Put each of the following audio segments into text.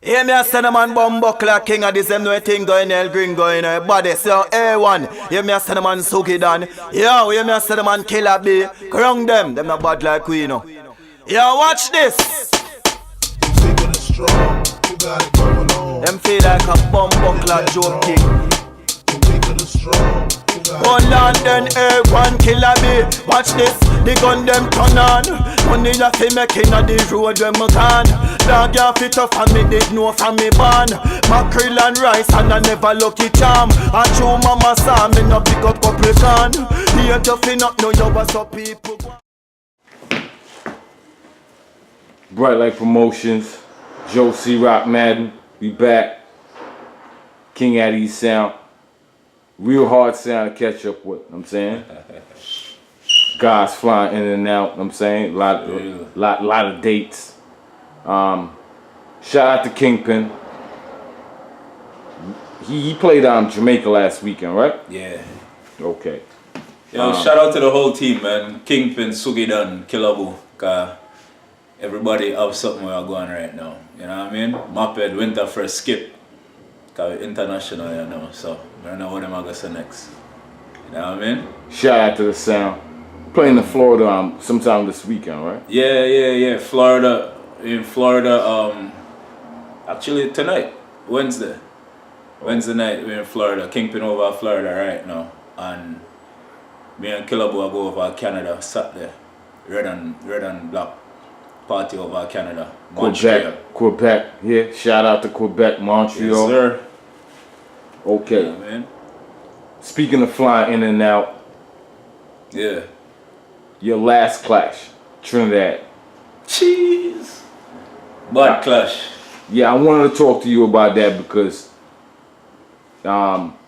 Hear me a send a man bumbuckler king of this them no thing going El Gringo in a body. So A1, hear me a send a man Suki Dan. Yo, hear me a send a man Killer B. Crown them not bad like we know. Yo, watch this. Them feel like a bumbuckler joke king. Oh London A1 Killer B. Watch this, the gun them turn on. Money ya fi making a the road when me gone. Dog ya fit up and me did know from me born. Mackerel and rice and I never lucky charm. And true mama saw me no pick up gun. Here to fi not know you what's up people. Brite Lite Promotions, Joe C. Rock Madden, we back. King Addies sound. Real hard sound to catch up with, I'm saying. Guys flying in and out, I'm saying. Lot of dates. Shout out to Kingpin. He played Jamaica last weekend, right? Yeah. Okay. Yo, shout out to the whole team, man. Kingpin, Sugidan, Killabu. Everybody have something we are going right now. You know what I mean? Moped, winter first skip. Cause international, you know, so I don't know what I'm gonna say next. You know what I mean? Shout out to the sound. Playing in Florida sometime this weekend, right? Yeah. Florida, in Florida, actually tonight, Wednesday night we're in Florida. Kingpin over Florida right now, and me and Killabu will go over Canada Saturday. Red and black party over Canada. Quebec, yeah. Shout out to Quebec, Montreal. Yes, sir. Okay. Yeah, man. Speaking of flying in and out, yeah. Your last clash, Trinidad. Jeez. Bad clash. Yeah, I wanted to talk to you about that because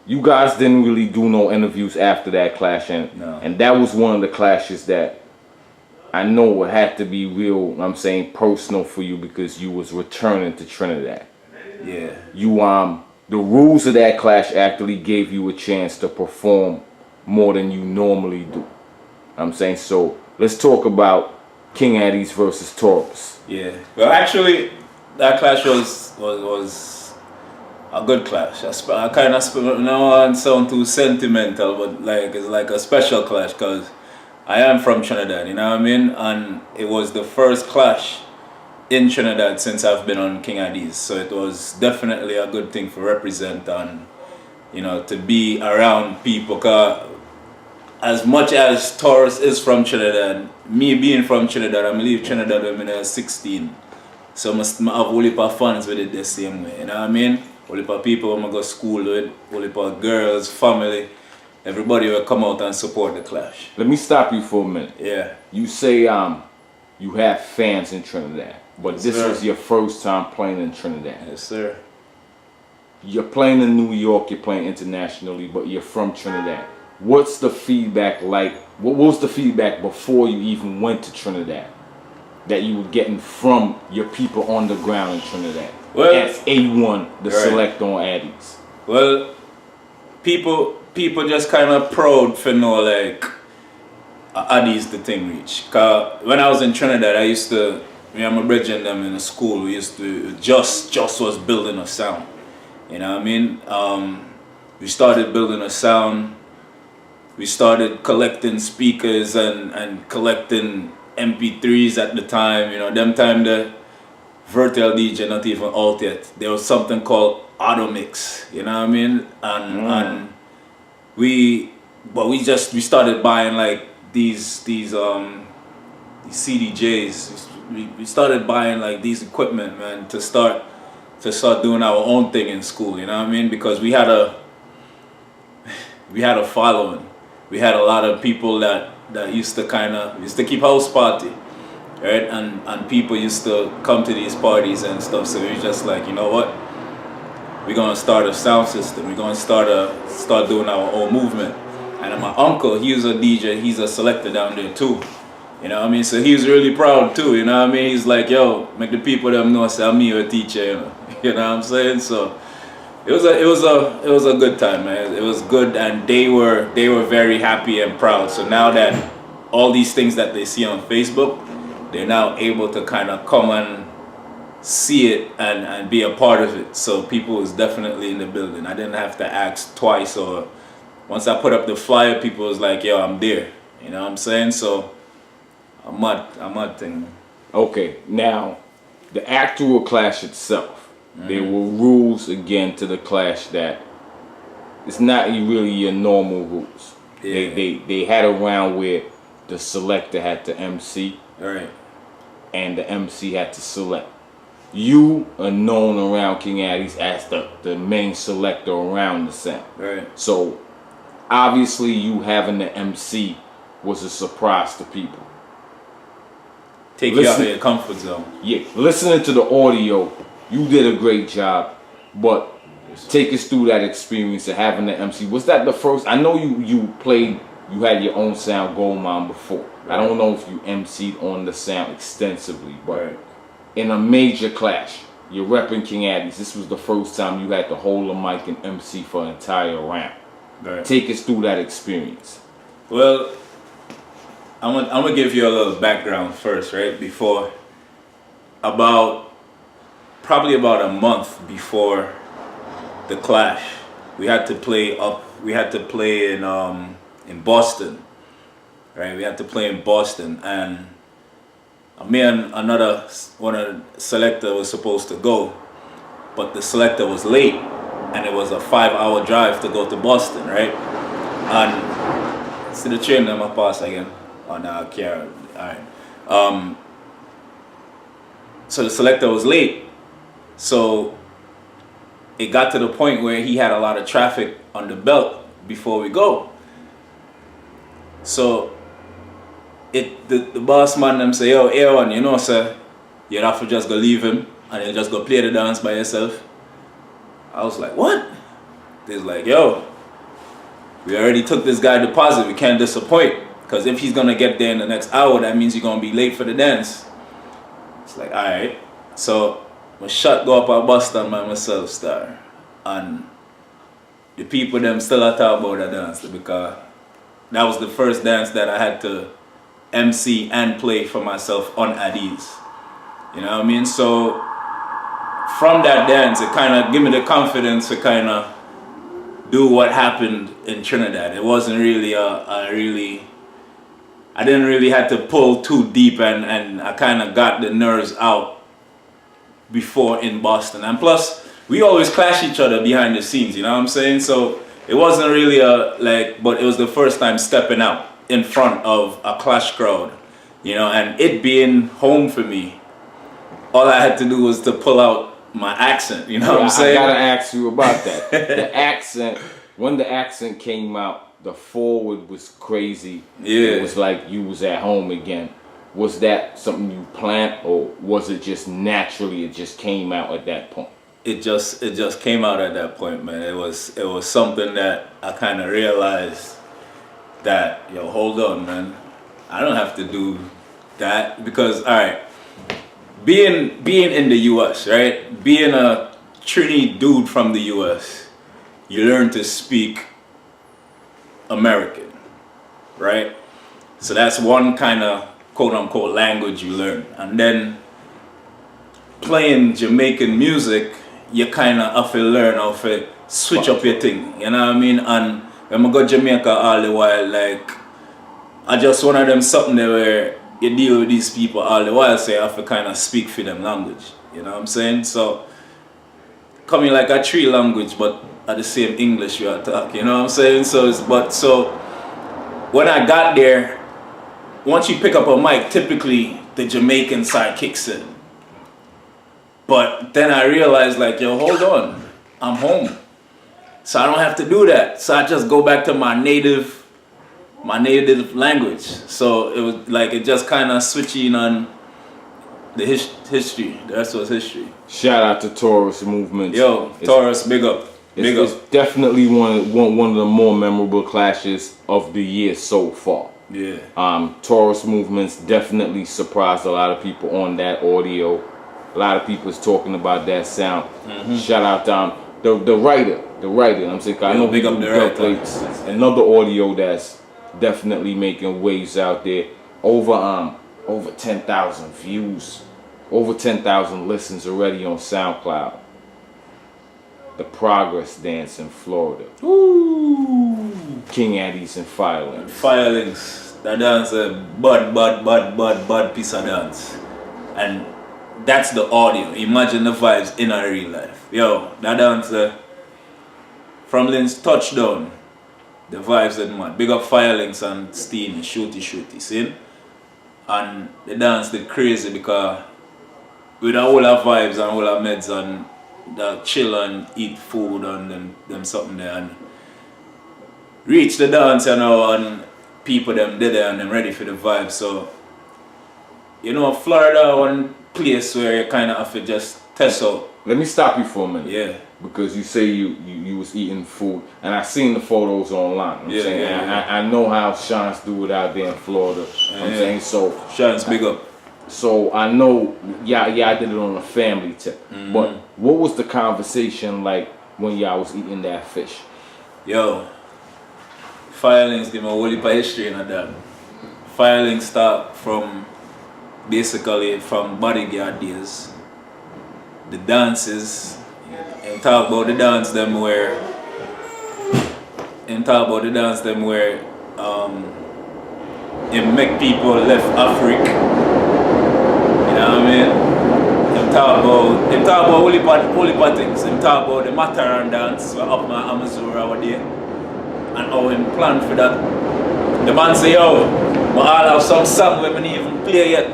you guys didn't really do no interviews after that clash, and that was one of the clashes that I know it had to be real, I'm saying personal for you because you was returning to Trinidad. Yeah. You the rules of that clash actually gave you a chance to perform more than you normally do. I'm saying, so let's talk about King Addies versus Taurus. Yeah. Well, actually, that clash was a good clash. I kind of no one sound too sentimental, but like it's like a special clash because I am from Trinidad, you know what I mean? And it was the first clash in Trinidad since I've been on King Addies. So it was definitely a good thing for represent and, you know, to be around people. Cause as much as Taurus is from Trinidad, me being from Trinidad, I leave Trinidad when I was 16. So I must have a whole heap of fans with it the same way, you know what I mean? Whole heap of people I go to school with, whole heap of girls, family. Everybody will come out and support the clash. Let me stop you for a minute. Yeah. You say you have fans in Trinidad, but Yes, this sir. was your first time playing in Trinidad. Yes, sir. You're playing in New York, you're playing internationally, but you're from Trinidad. What's the feedback like? What was the feedback before you even went to Trinidad that you were getting from your people on the ground in Trinidad? Well, as A1, the right. SELECTOR Addies. Well, people just kind of proud for know like Addies the thing reach. Cause when I was in Trinidad, I used to, me and my brethren and them in the school, we used to just was building a sound. You know what I mean? We started building a sound. We started collecting speakers and collecting MP3s at the time. You know, them time the virtual DJ not even out yet. There was something called Auto Mix. You know what I mean? And we started buying like these CDJs. We started buying like these equipment, man, to start doing our own thing in school. You know what I mean? Because we had a following. We had a lot of people that used to keep house party, right? And people used to come to these parties and stuff. So we were just like, you know what? We're gonna start a sound system. We're gonna start doing our own movement. And my uncle, he was a DJ. He's a selector down there too. You know what I mean? So he was really proud too. You know what I mean? He's like, yo, make the people them know say I'm your teacher. You know what I'm saying? So. It was a good time, man. It was good, and they were very happy and proud. So now that all these things that they see on Facebook, they're now able to kind of come and see it and be a part of it. So people was definitely in the building. I didn't have to ask twice, or once I put up the flyer, people was like, yo, I'm there. You know what I'm saying? So a mud thing. Okay, now the actual clash itself, there were rules again to the clash that it's not really your normal rules. Yeah. They had a round where the selector had to MC, Right. and the MC had to select. You are known around King Addies as the main selector around the sound. Right. So obviously you having the MC was a surprise to people. Take you out of your comfort zone. Yeah, listening to the audio, you did a great job, but take us through that experience of having the MC. Was that the first? I know you played, you had your own sound, Gold Mine, before. Right. I don't know if you MC'd on the sound extensively, but right. In a major clash, you're repping King Addies. This was the first time you had to hold a mic and MC for an entire round. Right. Take us through that experience. Well, I'm gonna give you a little background first, right? Before, probably about a month before the clash, we had to play in Boston, right? We had to play in Boston, and me and another one of the selector was supposed to go, but the selector was late, and it was a 5-hour drive to go to Boston, right? And see the train that I pass again on Kiara. All right. So the selector was late, so it got to the point where he had a lot of traffic on the belt before we go. So the boss man them say, yo, A1, you know, sir, you'd have to just go leave him and you just go play the dance by yourself. I was like, what? They's like, yo, we already took this guy deposit, we can't disappoint. Because if he's gonna get there in the next hour, that means you're gonna be late for the dance. It's like, alright. So my shot go up at Boston by myself, star. And the people them still are talking about the dance because that was the first dance that I had to MC and play for myself on Addies. You know what I mean? So from that dance, it kind of gave me the confidence to kind of do what happened in Trinidad. It wasn't really I didn't really have to pull too deep, and I kind of got the nerves out before in Boston. And plus, we always clash each other behind the scenes, you know what I'm saying? So it wasn't really but it was the first time stepping out in front of a clash crowd, you know, and it being home for me, all I had to do was to pull out my accent, you know what I'm saying? I gotta ask you about that. The accent, when the accent came out, the forward was crazy. Yeah. It was like you was at home again. Was that something you planned, or was it just naturally, it just came out at that point? It just came out at that point, man. It was something that I kind of realized that, yo, hold on, man. I don't have to do that because, all right, being in the U.S., right? Being a Trini dude from the U.S., you learn to speak American, right? So that's one kind of quote-unquote language you learn. And then playing Jamaican music, you kind of have to learn how to switch up your thing, you know what I mean? And when I go to Jamaica all the while, like, I just one of them something there where you deal with these people all the while, so you have to kind of speak for them language, you know what I'm saying? So, coming like a three language, but at the same English you are talking, you know what I'm saying? So when I got there, once you pick up a mic, typically the Jamaican side kicks in. But then I realized, like, yo, hold on, I'm home. So I don't have to do that. So I just go back to my native language. So it was like, it just kind of switching on the history. That's what's history. Shout out to Taurus Movements. Yo, Taurus, big up. It's definitely one of the more memorable clashes of the year so far. Yeah. Taurus Movements definitely surprised a lot of people on that audio. A lot of people is talking about that sound. Mm-hmm. Shout out the writer. I'm saying, I know big up the writer. Another audio that's definitely making waves out there. Over 10,000 views Over 10,000 listens already on SoundCloud. The Progress Dance in Florida. Ooh. King Addies and Firelings. Firelings. That dance a bad piece of dance. And that's the audio. Imagine the vibes in a real life. Yo, that dance from Lynn's touchdown. The vibes are mad. Big up Firelings and Steeny, shooty, see? And the dance did crazy because with all our vibes and all our meds and the chill and eat food and them something there and reach the dance, you know, and people them there and them ready for the vibe. So, you know, Florida one place where you kind of have to just test out. Let me stop you for a minute. Yeah. Because you say you was eating food, and I seen the photos online. I'm saying I know how Sean's do it out there in Florida. I'm saying so. Sean's big up. So I know, I did it on a family tip. But what was the conversation like when y'all was eating that fish? Yo, Firelings give me a whole heap of history in that. Firelings start from basically from bodyguard days. The dances. And talk about the dance them where it make people left Africa. You know what I mean? Them talk about whole heap of things. Them talk about the Mataran dance we're up my Amazura over there. And how him plan for that. The man say, yo, I all have some song where I didn't even play yet.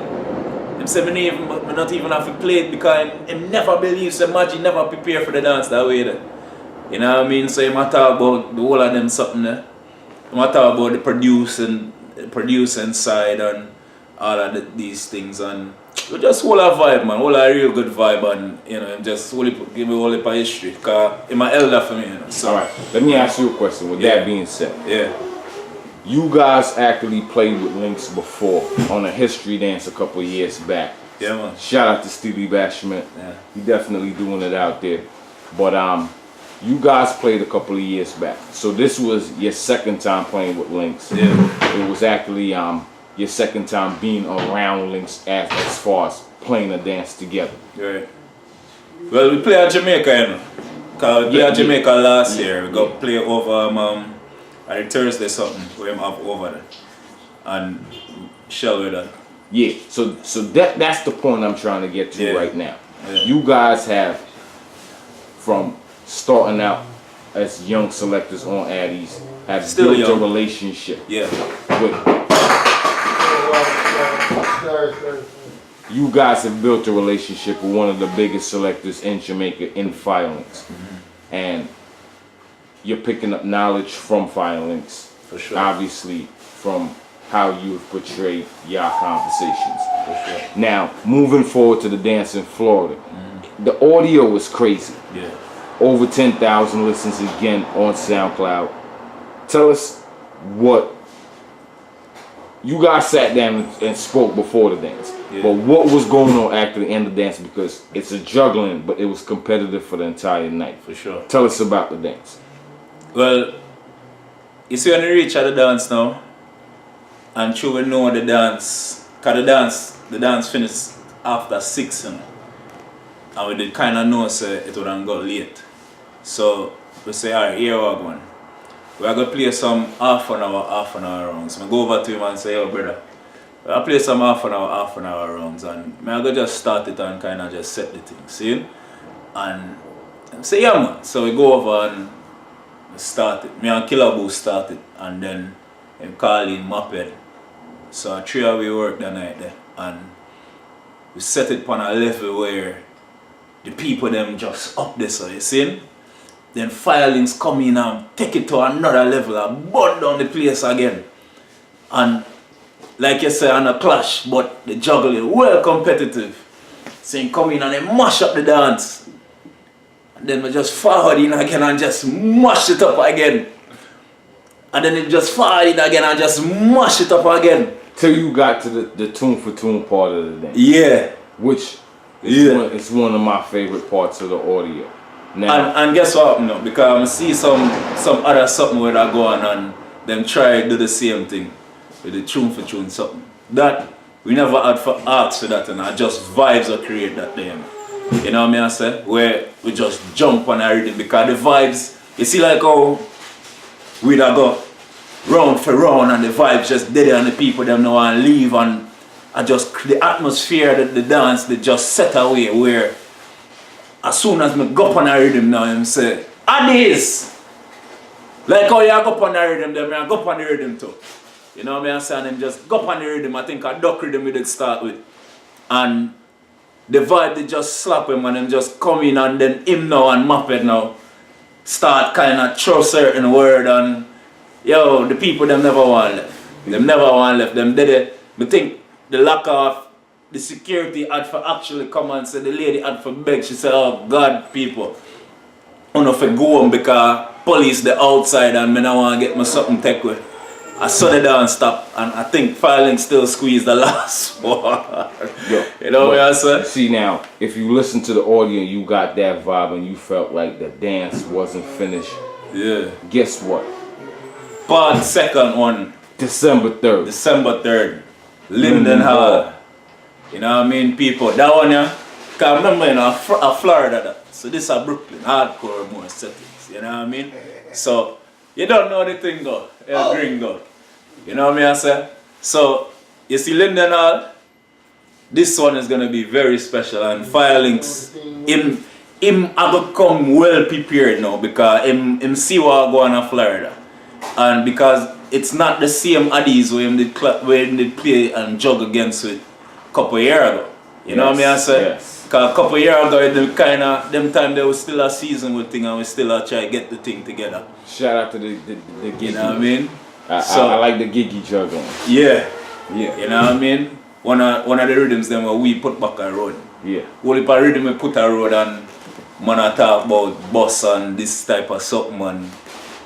Him say me not even have to play it because him never believes so much, he never prepare for the dance that way there. You know what I mean? So him talk about the whole of them something there. Him talk about the producing side and all of these things and we just hold a vibe, man, hold a real good vibe and you know, just give me all the history because he's my elder for me, you know. So alright, let me ask you a question with that being said. Yeah. You guys actually played with Lynx before on a history dance a couple of years back. Yeah, man. Shout out to Stevie Bashment. Yeah. He definitely doing it out there. But you guys played a couple of years back. So this was your second time playing with Lynx. Yeah. It was actually your second time being around Lynx as far as playing a dance together. Right. Well, we play at Jamaica, you know. Cause we played at Jamaica last year. We got play over at Thursday something we have over there and shell with that. Yeah, so that's the point I'm trying to get to right now. Yeah. You guys have, from starting out as young selectors on Addies, have Still built young. a relationship. Yeah. You guys have built a relationship with one of the biggest selectors in Jamaica in Firelings. And you're picking up knowledge from Firelings. For sure. Obviously, from how you've portrayed your conversations. For sure. Now, moving forward to the dance in Florida, the audio was crazy. Yeah. Over 10,000 listens again on SoundCloud. Tell us what you guys sat down and spoke before the dance. Yeah. But what was going on after the end of the dance? Because it's a juggling, but it was competitive for the entire night. For sure. Tell us about the dance. Well, you see when you reach at the dance now, and you will know the dance, because the dance finished after 6, you know. And we did kind of know so it would have got late. So we say, alright, here we are going. We are going to play some half an hour rounds. I go over to him and say, yo brother, I play some half an hour rounds and I go just start it and kind of just set the thing, see? And I say, yeah man. So we go over and start it. Me and Killer Boo start it and then him call in Moped. So 3 hours we work that night there and we set it on a level where the people them just up there, so you see? Then Firelings come in and take it to another level and burn down the place again. And like you say, on a clash, but the juggling well competitive. So they come in and they mash up the dance. And then we just forward in again and just mash it up again. And then it just forward in again and just mash it up again. Till you got to the tune for tune part of the dance. Yeah. Which is one of my favorite parts of the audio. Now, And guess what, you know, because I see some other something where I go on and them try do the same thing with the tune for tune something. That we never had for arts for that, and I just vibes are create that day. You know what I say? Where we just jump on a rhythm because the vibes, you see like how we'd go round for round and the vibes just dead and the people them know and leave, and I just the atmosphere that the dance they just set away where as soon as me go up on a rhythm now I'm say Addies! Like how you go up on the rhythm them I go up on the rhythm too. You know what I'm saying? And just go up on the rhythm. I think a duck rhythm we did start with. And the vibe they just slap him and him just come in and then him now and Muppet now start kind of throw certain word and yo, the people them never want left. Them never want left. Them did it. But think the lack of the security had for actually come and say the lady had for beg. She said, oh God, people, I don't know if I go home because police the outside and me now want to get me something take with. I saw the dance stop and I think Filing still squeezed the last one. Yo, you know what I said? See now, if you listen to the audio and you got that vibe and you felt like the dance wasn't finished, yeah. Guess what? Part second one. December 3rd. December 3rd. Linden Hall. You know what I mean, people? That one, yeah. Because I remember in Florida, that. So this is Brooklyn, hardcore more settings. You know what I mean? So, you don't know the thing though. Gringo. You know what I say? So, you see Linden Hall? This one is going to be very special. And Firelinks, him I go come well prepared now because him see what go on in Florida. And because it's not the same Addies where him did play and jug against with a couple of years ago. You know what I say? Yes. Because a couple of years ago, them time there was still a season with thing and we still try to get the thing together. Shout out to the Giggy. You know what I mean? I like the Giggy juggling. Yeah. Yeah. You know what I mean? One of the rhythms them where we put back a road. Yeah. Only per rhythm we put a road and man I talk about bus and this type of something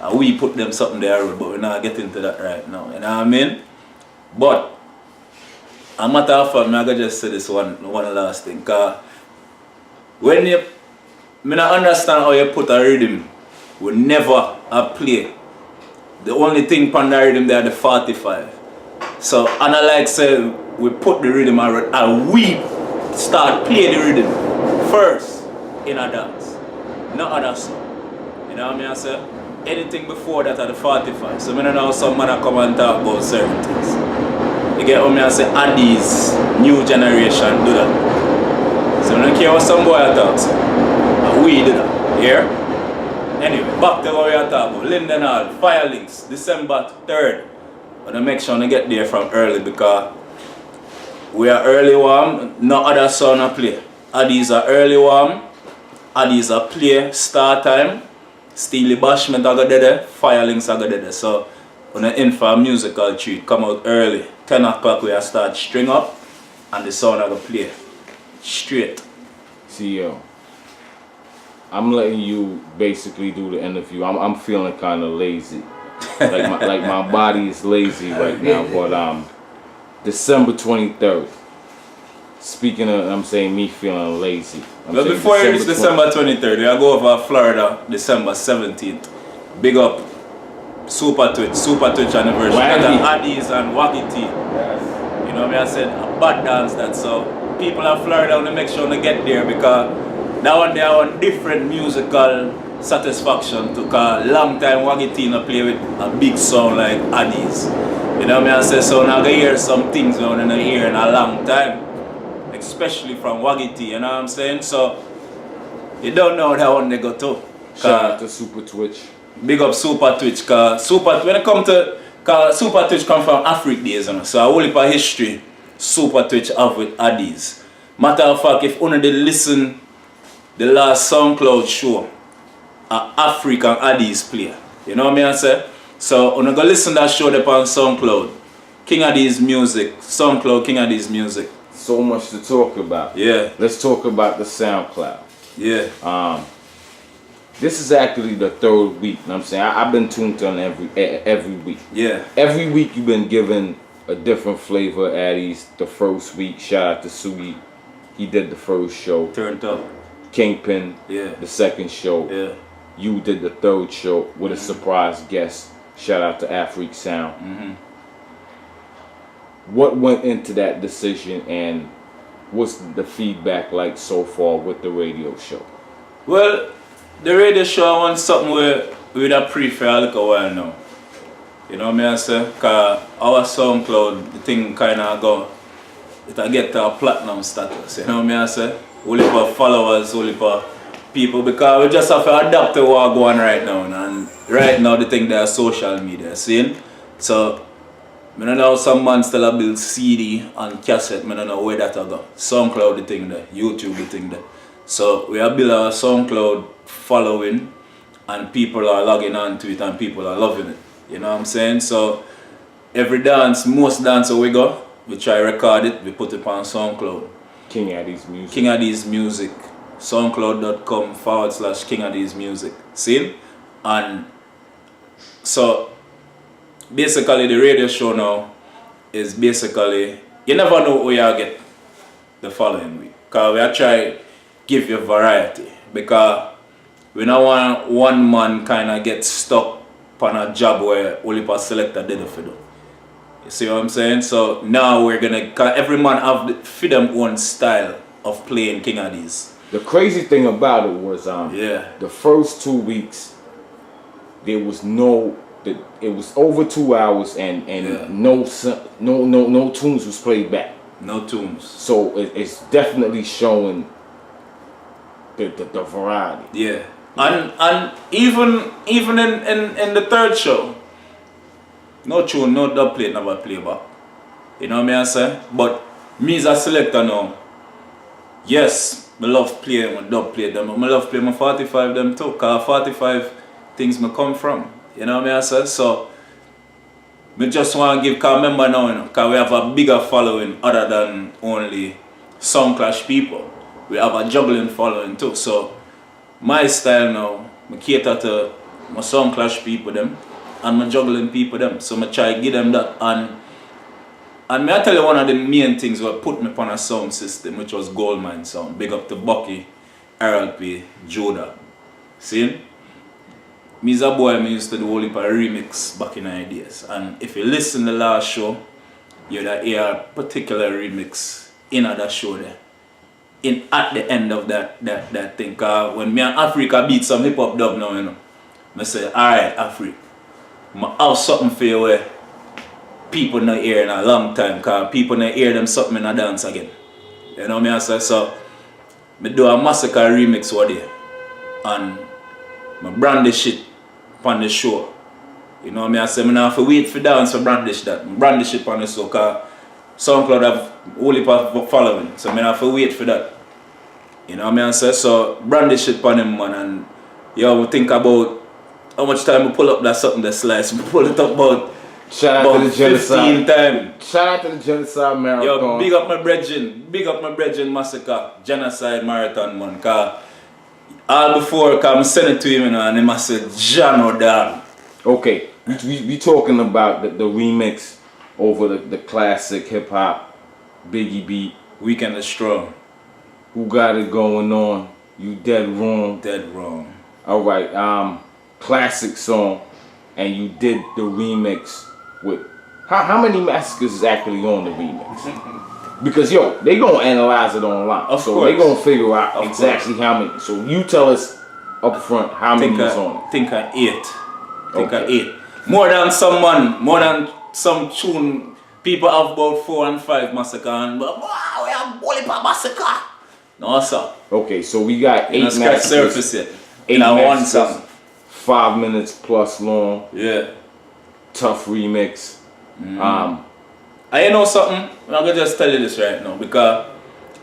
and we put them something there road, but we're not getting into that right now. You know what I mean? But a matter of fact, I gotta just say this one last thing. Cause when you not understand how you put a rhythm, we never have play. The only thing on the rhythm there the 45. So and I like say we put the rhythm and we start play the rhythm first in a dance. No other song. You know what I say? Anything before that at the 45. So I don't know some man come and talk about certain things. You get what I say? Addies, new generation do that. So I don't care what some boy talks. And we do that. Here? Anyway, back to what we are talking about. Linden Hall, Firelinks, December 3rd. I'm gonna make sure I get there from early because we are early warm, no other song I play. Addies are early warm, Addies are play, start time, Steely Bashment I got there, Firelinks I got there. So when I in for a musical treat, come out early. 10 o'clock we start string up and the sound I go play. Straight. See yo, I'm letting you basically do the interview. I'm feeling kind of lazy. like my body is lazy right now, but December 23rd. Speaking of, I'm saying me feeling lazy. But before it's December 23rd, we go over Florida December 17th. Big up Super Twitch anniversary. Addies and Waggy T. Yes. You know what I said? A bad dance that. So people of Florida want to make sure they get there because that one they have a different musical satisfaction to cause long time Waggy T no play with a big song like Addies. You know what I say? So now I hear some things we want to hear in a long time. Especially from Waggy T, you know what I'm saying? So you don't know that one they go to. Shout out to Super Twitch. Big up Super Twitch, cause when it come to Super Twitch come from Africa days, you know? So a whole heap of history Super Twitch have with Addies. Matter of fact, if only they listen the last SoundCloud show, African Addies play. You know what I say? So when you go listen to that show up on SoundCloud, King Addies music, SoundCloud King Addies music. So much to talk about. Yeah. Let's talk about the SoundCloud. Yeah. This is actually the third week. You know what I'm saying? I've been tuned on every week. Yeah. Every week you've been given a different flavor. Addies. The first week, shout out to Sugi. He did the first show. Turned up. Kingpin. Yeah. The second show. Yeah. You did the third show with a surprise guest. Shout out to Afrique Sound. what went into that decision, and what's the feedback like so far with the radio show? Well, the radio show I want something where we'd have pre-for a little while now. You know what I say? Cause our SoundCloud, the thing kinda go, it'll get to a platinum status, you know what I say? Only for followers, only for people, because we just have to adapt to what going on right now. And right now the thing there is social media, see? So I don't know, some man still build CD and cassette, I don't know where that go. SoundCloud the thing there, YouTube the thing there. So we have built our SoundCloud following, and people are logging on to it and people are loving it. You know what I'm saying? So every dance, most dances we go, we try record it, we put it on SoundCloud. King Addies Music. King Addies Music. SoundCloud.com/King Addies Music. See? And so basically the radio show now is basically, you never know who you get the following week. Because we are trying to give you variety. Because we don't want one man kind of get stuck on a job where only a selector did it for them. You see what I'm saying? So now we're gonna, every man have for them own style of playing King Addies. The crazy thing about it was the first 2 weeks there was it was over 2 hours and no tunes was played back. No tunes. So it's definitely showing the variety. Yeah. And even in the third show, no tune, no dub plate never play back. You know what I say? But me as a selector now, yes, I love playing my dub plate them, but I love playing my 45 them too. Cause 45 things me come from. You know what I say? So me just want to give, cause remember now, you know, cause we have a bigger following other than only Sound Clash people. We have a juggling following too. So my style now, I cater to my Sound Clash people them and my juggling people them. So I try to give them that, and me I tell you one of the main things that put me upon a sound system, which was Goldmine Sound. Big up to Bucky, RLP, Joda. See? Me as a boy, I used to do a whole heap of remix back in the days. And if you listen to the last show, you'd hear a particular remix in that show there. At the end of that thing. Cause when me and Africa beat some hip hop dub now, you know, I say, alright, Africa, I have something for you where people not hear in a long time, cause people not hear them something in a dance again. You know what I say? So I do a massacre remix one day, and I brandish it on the show. You know what I say? I don't have to wait for dance for brandish that. I brandish it on the show, cause SoundCloud have a whole heap of following, so I don't have to wait for that. You know what I say? So brandish it on him, man, and we think about how much time we pull up that something that slice. We pull it up about Shout out to the Genocide. 15 times. Shout out to the Genocide Marathon. Yo, big up my brethren Massacre Genocide Marathon, man. Cause all before, cause I sent it to him, you know, and he must say, Jano dog. Okay, we talking about the remix over the classic hip hop Biggie beat. Weekend is strong. Who got it going on? You dead wrong. Dead wrong. All right, classic song, and you did the remix with how many massacres is actually on the remix? Because they gonna analyze it online, so course. they gonna figure out Of exactly course. how many. So you tell us up front how many is on it. Think of 8. Think of Okay. 8. More than some tune. People have about 4 and 5 massacre, and but wow, we have Bully Massacre. No sir. Okay, so we got 8 Scratch massacres. surface yet. 8 In a one massacres, song. 5 minutes plus long. Yeah. Tough remix. I know something, I'm gonna just tell you this right now, because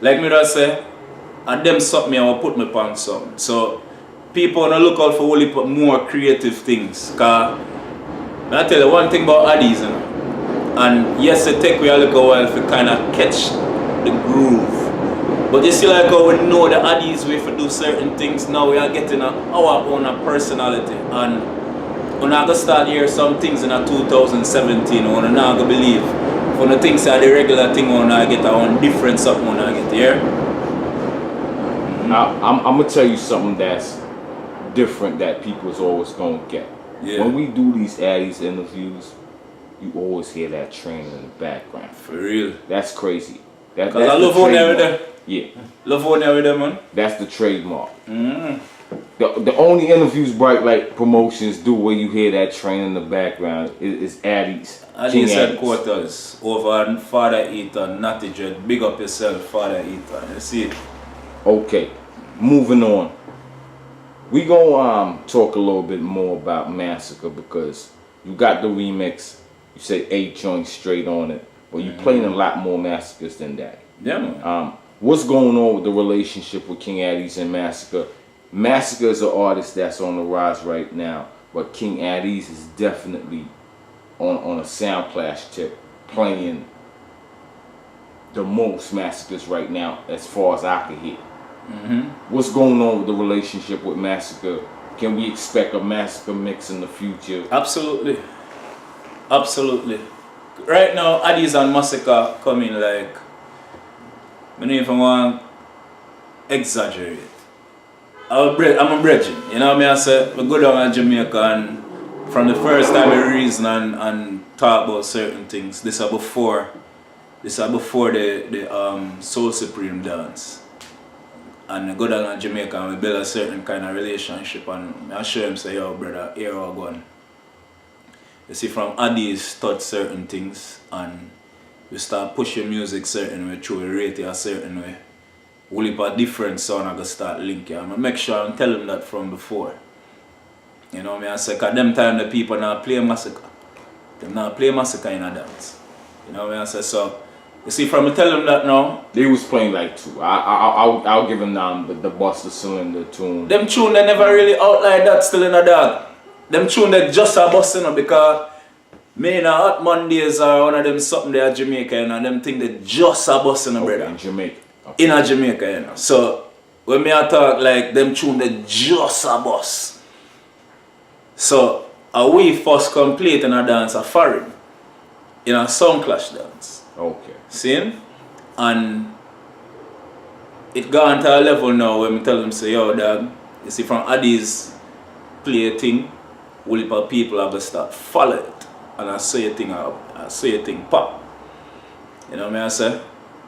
like me just say, and them something I will put me on something. So people wanna look out for only more creative things. Cause I tell you one thing about Addies, you know, and yes, it take me a little while to kind of catch the groove. But you see, like how we know the Addies way to do certain things, now we are getting our own personality. And when I go start hear some things in 2017, when I not go believe, when the things are the regular thing, when I get our own different something when I get here. I'm gonna tell you something that's different that people's always gonna get. Yeah. When we do these Addies interviews, you always hear that train in the background. For real. That's crazy. Cause I love when they're with them. Yeah. Love when they're with them, man. That's the trademark. The only interviews Brite Lite Promotions do where you hear that train in the background is Addies. Addies headquarters over on Father Eaton, Natty Dread. Big up yourself, Father Eaton. You see it? Okay, moving on. We gonna talk a little bit more about Massacre because you got the remix. You said 8 joints straight on it, but you playing a lot more Massacres than that. Yeah, man. What's going on with the relationship with King Addies and Massacre? Massacre is an artist that's on the rise right now, but King Addies is definitely on a sound clash tip, playing the most Massacres right now as far as I can hear. What's going on with the relationship with Massacre? Can we expect a Massacre mix in the future? Absolutely. Absolutely. Right now, Addies and Massacre coming like, I don't even want to exaggerate. I'm a brethren, you know what I mean? I say, we go down to Jamaica and from the first time we reason and talk about certain things, this are before the Soul Supreme dance. And we go down to Jamaica and we build a certain kind of relationship and I show him say, yo brother, here we go. You see, from Addies touch certain things and we start pushing music certain way, through we rate it a certain way. Will it a different sound I go start linking. I'm make sure and tell them that from before. You know what I mean? I say, cause them time the people now play Massacre. Them now play Massacre in a dance. You know what I mean? I say, so you see, from tell them that now. They was playing like 2. I'll give them the Buster Cylinder tune. Them tune they never really out like that still in a dog. Them tune they just are busting up because me in a Hot Mondays are one of them something they are Jamaica, you know, them think they just are busting up, brother. In Jamaica. Okay. In a Jamaica, you know. So when me I talk like them tune they just are bust. So we first complete in a dance a foreign. In a sound clash dance. Okay. See? And it gone to a level now when me tell them say, yo dog, you see from Addies play a thing, whole heap of people have to start follow it. And I say a thing pop. You know what I say?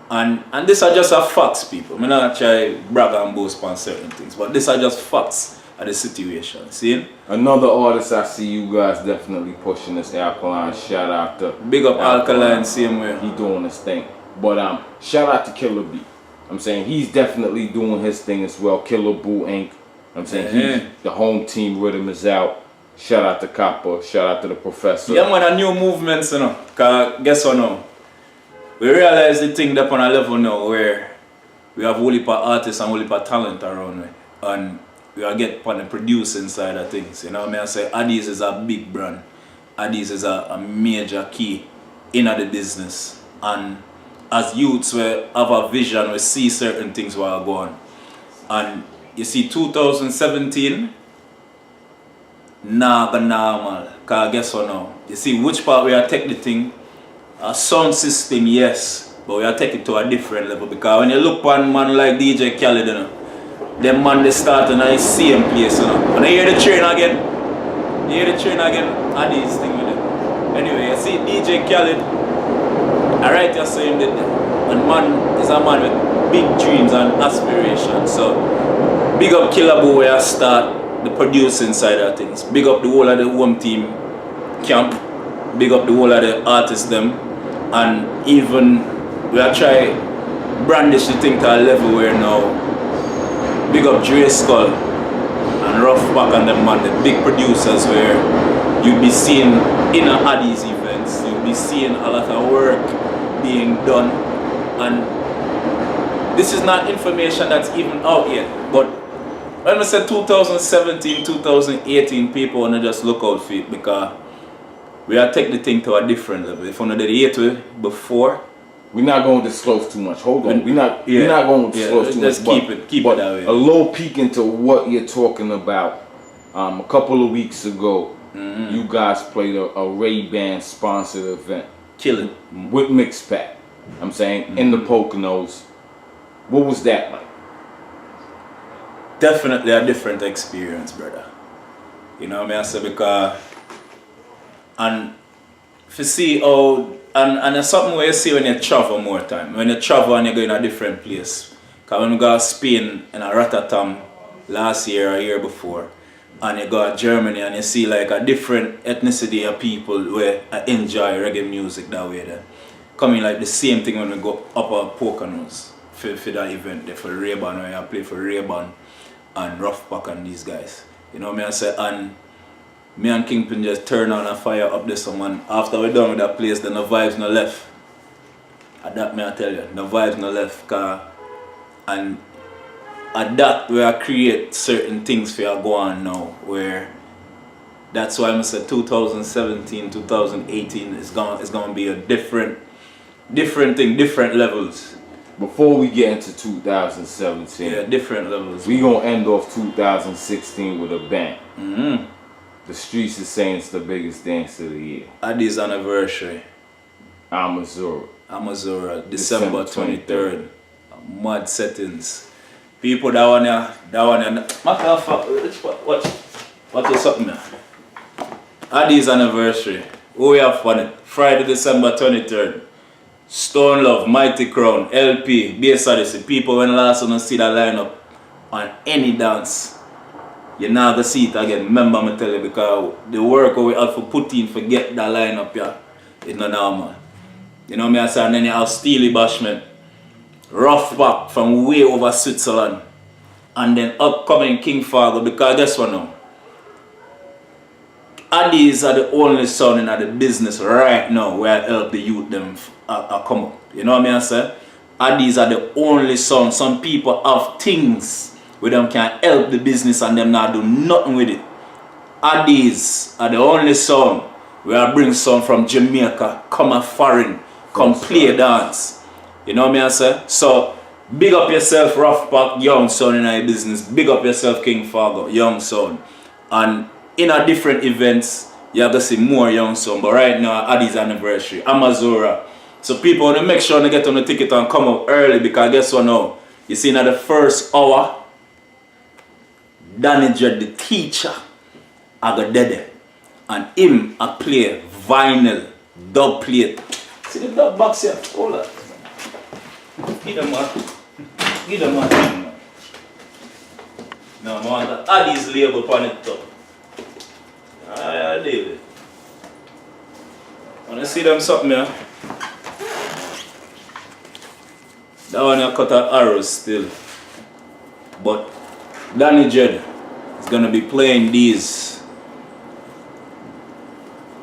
And this are just a facts, people. I'm not try brag and boast on certain things, but these are just facts of the situation. See? Another artist I see you guys definitely pushing this Alkaline. Shout out to Big up Alkaline, same way. He doing his thing. But shout out to Killer B. I'm saying he's definitely doing his thing as well. Killer Boo Inc. I'm saying the home team rhythm is out. Shout out to Copper, shout out to the Professor. Yeah man, a new movements, you know. Cause guess what now? We realize the thing up on a level now where we have whole heap of artists and whole heap of talent around me. And we are get on the producing side of things. You know what I mean? I say Addies is a big brand. Addies is a major key in the business. And as youths we have a vision, we see certain things while are going. And you see 2017 nah go normal. Cause guess what now? You see which part we are taking the thing, a sound system yes, but we are taking it to a different level because when you look on man like DJ Khaled, you know, them man they start in the same place, you know. When you hear the train again, Addies thing with them. Anyway, you see DJ Khaled, alright you saw him did that. And man is a man with big dreams and aspirations. So big up Killer Boo where I start the producing side of things. Big up the whole of the home team camp. Big up the whole of the artists them. And even we are trying brandish the thing to a level where now big up Dre Skull and Rough Back and them man, the big producers where you'll be seeing in Addies events, you'll be seeing a lot of work being done. And this is not information that's even out yet, but when I said 2017, 2018, people wanna just look out for it because we are taking the thing to a different level. If we did it before, we're not going to disclose too much. Hold on, we're not going to disclose too much. Just keep it that way. A little peek into what you're talking about. A couple of weeks ago, you guys played a Ray-Ban sponsored event. Killing with Mixpac. I'm saying in the Poconos. What was that like? Definitely a different experience, brother. You know what I mean? I say because, and to see how, and it's something where you see when you travel more time. When you travel and you go in a different place. Because when we go to Spain in a Rotterdam last year or year before, and you go to Germany and you see like a different ethnicity of people where I enjoy reggae music that way there. Coming like the same thing when we go up at Poconos for that event there for Ray-Ban, where I play for Ray-Ban and Roughback and these guys. You know what I say? And me and Kingpin just turn on a fire up there someone. After we're done with that place, then the vibes no left. And that me I tell you, the vibes no left. And at that where I create certain things for you go on now, where that's why I say 2017, 2018 is gonna be a different thing, different levels. Before we get into 2017, yeah, different levels. We gonna end off 2016 with a bang. Mm-hmm. The streets is saying it's the biggest dance of the year. Addies anniversary. Amazura, December 23rd. Mad settings. People that one matter of fact, what is something now? Addies anniversary. Who we have on it? Friday, December 23rd. Stone Love, Mighty Crown, LP, Bass Odyssey. People when last one see that lineup on any dance, you're not gonna see it again. Remember me tell you, because the work we have to put in for get that lineup, yeah, it's not normal. You know me I say, and then you have Steely Bashment, Roughback from way over Switzerland, and then upcoming King Fargo, because guess what now? Addies are the only sound in the business right now where I help the youth them come up. You know what I say? Addies are the only sound. Some people have things where them can help the business and them not do nothing with it. Addies are the only sound where I bring some from Jamaica, come a foreign, come play dance. You know what I say? So big up yourself, Roughback, young son in our business. Big up yourself, King Fargo, young son. And in our different events, you have to see more young son. But right now, Addies anniversary, Amazura. So people want to make sure they get on the ticket and come out early, because guess what now? You see now the first hour, Danny Dread, the teacher, I got dead. And him I play vinyl, dub plate. See the dub box here? Hold on. Give them one. Give them one thing, man. No, I want the Addies label on it top. I did it. Wanna see them something here? That one I cut out arrows still. But Danny Jed is gonna be playing these.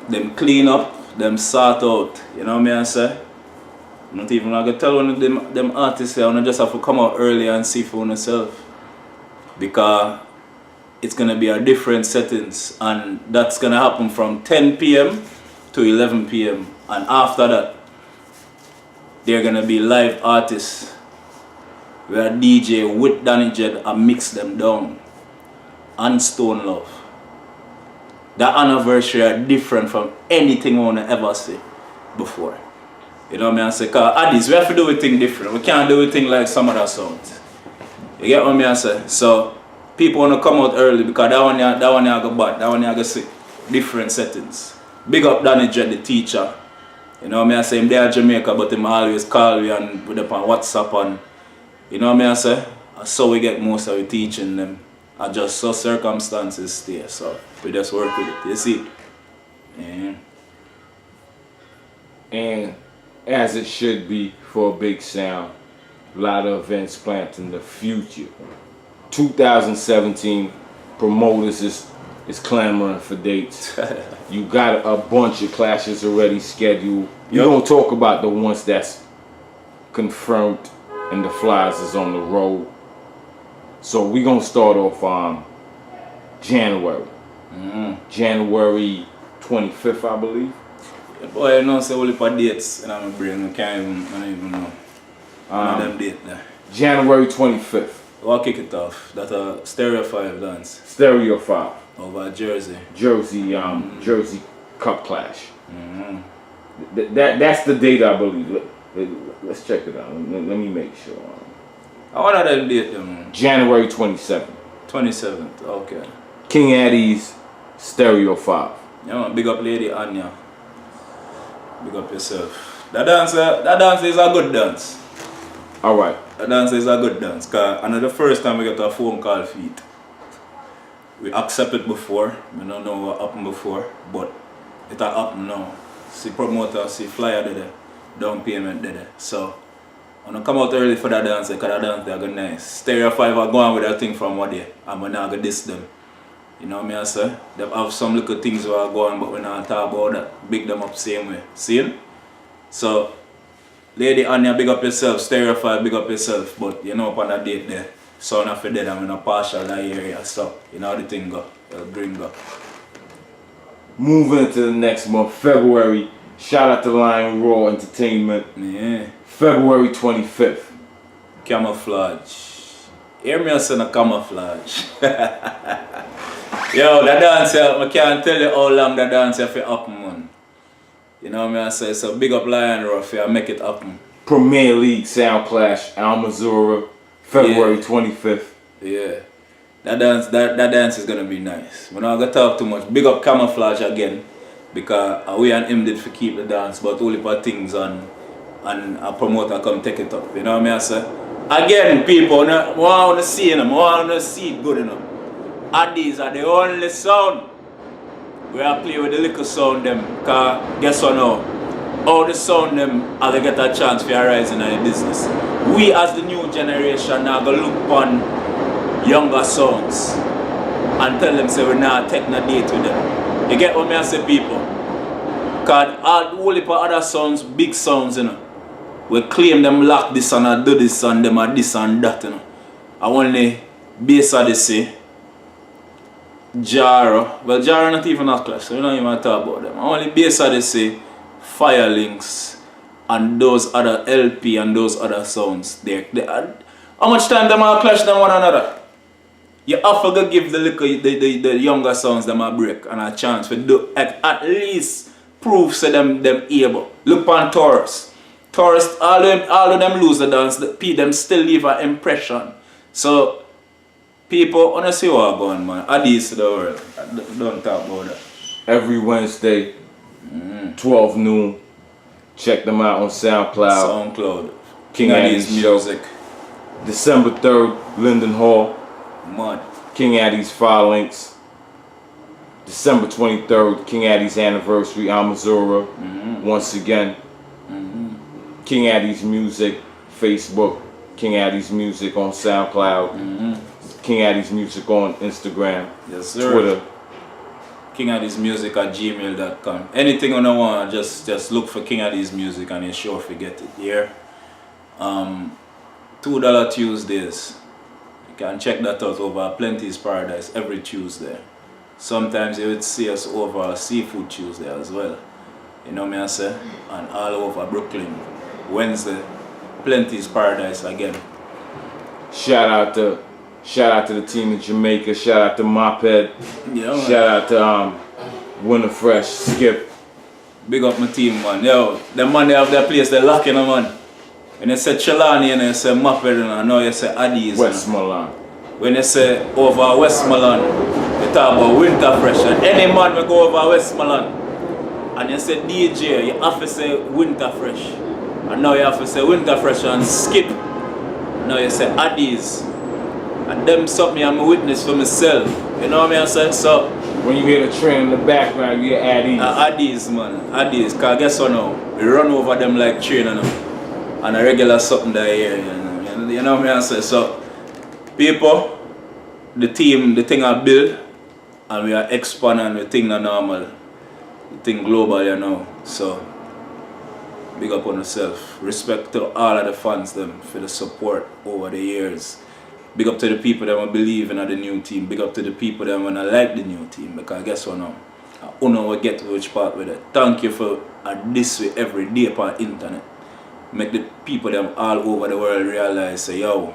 Them clean up, them sort out. You know what I say? I'm not even gonna tell one of them artists here, I just have to come out early and see for myself. Because it's gonna be a different settings, and that's gonna happen from 10 p.m. to 11 p.m. and after that they're gonna be live artists where DJ with Danny Jed and mix them down, and Stone Love. That anniversary are different from anything I wanna ever see before. You know what I say? Cause Addies, we have to do a thing different. We can't do a thing like some other sounds. You get what I say? So people want to come out early, because that one you go bad, that one you go see different settings. Big up Danny Jed, the teacher. You know what I say? Him there in Jamaica, but him always call me and put up on WhatsApp, and you know what I say? That's so we get most of the teaching them. And just so circumstances stay, so we just work with it. You see? Yeah. And as it should be for a big sound, a lot of events planned in the future. 2017, promoters is clamoring for dates. You got a bunch of clashes already scheduled. You don't talk about the ones that's confirmed and the flyers is on the road. So we're gonna start off on January. January 25th, I believe. Yeah, boy, you know, say only for dates in my brain. I don't even know. Them date there. January 25th. I'll kick it off. That's a Stereo 5 dance. Stereo 5. Over Jersey. Jersey Cup Clash. That's the date, I believe. Let's check it out. Let me make sure. I want to date them. January 27th. 27th, okay. King Addies, Stereo 5. Yeah, man, big up Lady Anya. Big up yourself. That dance is a good dance. Alright. That dance is a good dance. Cause I know the first time we got a phone call for it. We accept it before. We don't know what happened before, but it happened now. See promoter, see flyer there, down payment there. So when I come out early for that dance, because that dance they go nice. Stereo 5 are going with that thing from one day, and we're not gonna diss them. You know what I say? They have some little things that are going, but we're not talk about that. Big them up same way. See? So Lady Anya, big up yourself. Stereo 5, big up yourself. But you know upon that date there, son of a dead, I'm in a partial that area, so you know how the thing go. It'll bring go. Moving into the next month, February. Shout out to Lion Raw Entertainment. Yeah. February 25th. Camouflage. Hear me saying a camouflage. Yo, that dance, I can't tell you how long that dance have to happen, man. You know what I say? So big up Lion Raw for make it happen. Premier League Sound Clash, Missouri, February 25th. Yeah. That dance is gonna be nice. We're not gonna talk too much. Big up Camouflage again. Because we and him did for keep the dance, but only for things and a promoter come take it up. You know what I say? Again, people, I want to see them. I want to see it good enough. Addies are the only sound we are play with the little sound them. Cause guess what now? All the sound them are they get a chance for rise in the business. We as the new generation are gonna look upon younger sounds and tell them say we're not taking a date with them. You get what I say, people? Cause all the whole heap of other sounds, big sounds, you know, we claim them lack this and I do this and them are this and that, you know. I only base of this say Jaro. Well, Jaro not even a clash, so you don't even talk about them. I only base of this say Firelinks and those other LP and those other sounds. How much time them all clash them one another? You have to go give the younger sounds them a break and a chance for do at least prove so them able. Look on Taurus. Taurus, all of them lose the dance, them still leave an impression. So people wanna see what going, man. Addies to the world. Don't talk about that. Every Wednesday, 12 noon. Check them out on SoundCloud. King Addies music. December 3rd, Linden Hall. Mud. King Addies Firelinks. December 23rd, King Addies anniversary, Missouri. Once again, King Addies Music, Facebook, King Addies Music on SoundCloud, King Addies Music on Instagram, yes, sir. Twitter. King Addies Music at gmail.com. Anything on the one, just look for King Addies Music and you're sure to get it. Yeah. $2 Tuesdays. You can check that out over Plenty's Paradise every Tuesday. Sometimes you would see us over Seafood Tuesday as well. You know what I say? And all over Brooklyn. Wednesday, Plenty's Paradise again. Shout out to the team in Jamaica. Shout out to Moped. Yeah, shout out to Winter Fresh, Skip. Big up my team, man. Yo, the man they have their place, they lock in, man. When you say Chelani and you say Moped, and now you say Addies. Westmoreland. When you say over Westmoreland, you talk about Winter Fresh. And any man will go over Westmoreland. And you say DJ, you have to say Winter Fresh. And now you have to say Winter Fresh and Skip. Now you say Addies. And them something I'm a witness for myself. You know what I say? So when you hear the train in the background, you hear Addies. Addies, man. Addies. Cause guess what now? We run over them like train and a regular something that here. You know what I say? So people, the team, the thing I build, and we are expanding the thing not normal. The thing global, you know. So big up on yourself. Respect to all of the fans them for the support over the years. Big up to the people that want to believe in the new team. Big up to the people that want to like the new team. Because guess what now? I don't know what get to which part with it. Thank you for this way every day on internet. Make the people them all over the world realize say yo.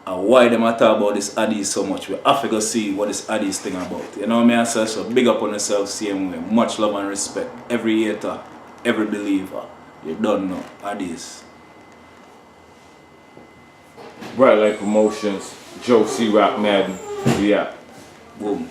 And why them I talk about this Addies so much? We have to go see what this Addies thing about. You know what I mean? So big up on yourself same way. Much love and respect. Every hater, every believer. You don't know. Addies. Brite Lite Promotions, Joe C. Rock Madden. We out. Boom.